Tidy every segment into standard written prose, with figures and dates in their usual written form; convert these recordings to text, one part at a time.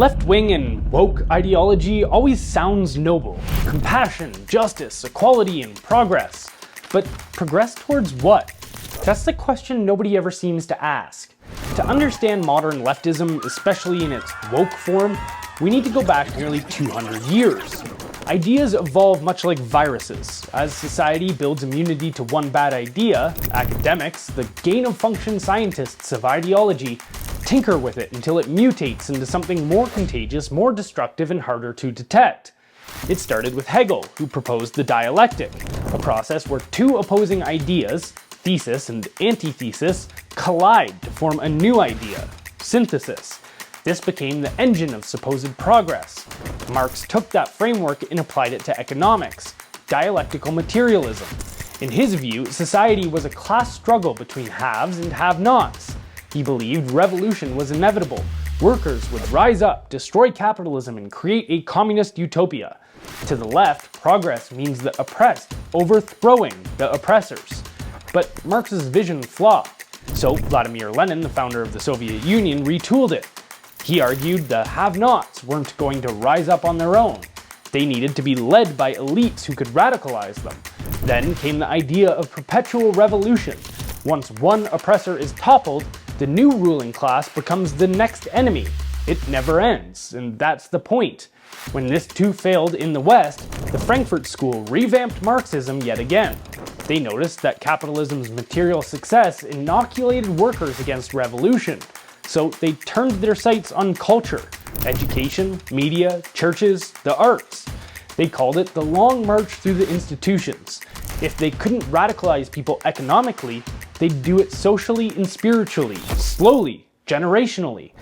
Left-wing and woke ideology always sounds noble. Compassion, justice, equality, and progress. But progress towards what? That's the question nobody ever seems to ask. To understand modern leftism, especially in its woke form, we need to go back nearly 200 years. Ideas evolve much like viruses. As society builds immunity to one bad idea, academics, the gain-of-function scientists of ideology, tinker with it until it mutates into something more contagious, more destructive, and harder to detect. It started with Hegel, who proposed the dialectic, a process where two opposing ideas, thesis and antithesis, collide to form a new idea, synthesis. This became the engine of supposed progress. Marx took that framework and applied it to economics, dialectical materialism. In his view, society was a class struggle between haves and have-nots. He believed revolution was inevitable. Workers would rise up, destroy capitalism, and create a communist utopia. To the left, progress means the oppressed overthrowing the oppressors. But Marx's vision flopped. So Vladimir Lenin, the founder of the Soviet Union, retooled it. He argued the have-nots weren't going to rise up on their own. They needed to be led by elites who could radicalize them. Then came the idea of perpetual revolution. Once one oppressor is toppled, the new ruling class becomes the next enemy. It never ends, and that's the point. When this too failed in the West, the Frankfurt School revamped Marxism yet again. They noticed that capitalism's material success inoculated workers against revolution. So they turned their sights on culture, education, media, churches, the arts. They called it the long march through the institutions. If they couldn't radicalize people economically, they'd do it socially and spiritually, slowly, generationally.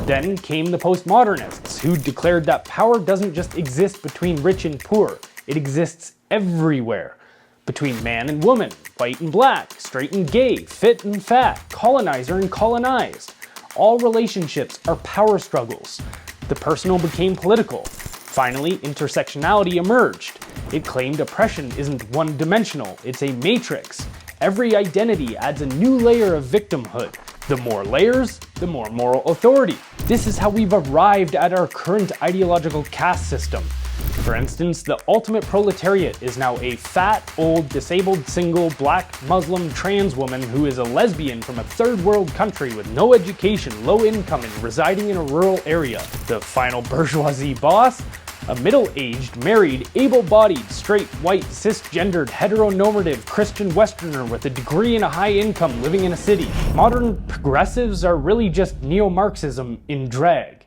Then came the postmodernists, who declared that power doesn't just exist between rich and poor, it exists everywhere. Between man and woman, white and black, straight and gay, fit and fat, colonizer and colonized. All relationships are power struggles. The personal became political. Finally, intersectionality emerged. It claimed oppression isn't one-dimensional, it's a matrix. Every identity adds a new layer of victimhood. The more layers, the more moral authority. This is how we've arrived at our current ideological caste system. For instance, the ultimate proletariat is now a fat, old, disabled, single, black, Muslim, trans woman who is a lesbian from a third world country with no education, low income, and residing in a rural area. The final bourgeoisie boss? A middle-aged, married, able-bodied, straight, white, cisgendered, heteronormative Christian Westerner with a degree and a high income living in a city. Modern progressives are really just neo-Marxism in drag.